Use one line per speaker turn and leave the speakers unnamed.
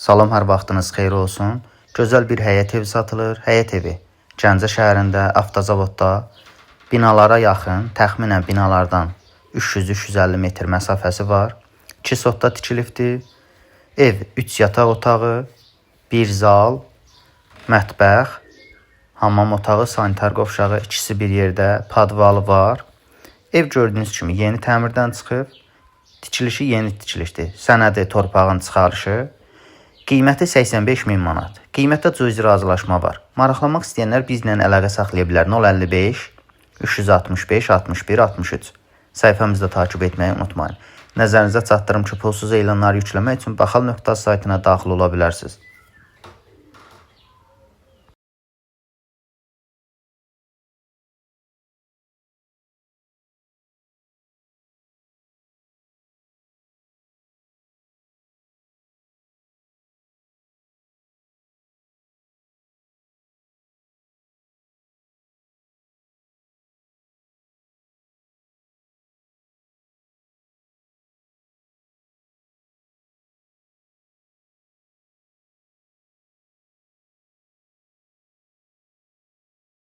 Salam, hər vaxtınız xeyir olsun. Gözəl bir həyət evi satılır. Həyət evi Gəncə şəhərində, avtozavodda binalara yaxın, təxminən binalardan 300-350 metr məsafəsi var. 2 sotda tikilibdir. Ev 3 yataq otağı, 1 zal, mətbəx, hamam otağı, sanitar qovşağı ikisi bir yerdə, padvalı var. Ev gördüyünüz kimi yeni təmirdən çıxıb. Tikilişi yeni tikilişdir. Sənədi, torpağın çıxarışı. Qiyməti 85.000 manat. Qiymətdə cüzi razılaşma var. Maraqlanmaq istəyənlər bizlə əlaqə saxlaya bilər. 055 365 61 63. Səhifəmizdə takib etməyi unutmayın. Nəzərinizə çatdırım ki, pulsuz elanları yükləmək üçün baxal.az saytına daxil ola bilərsiniz.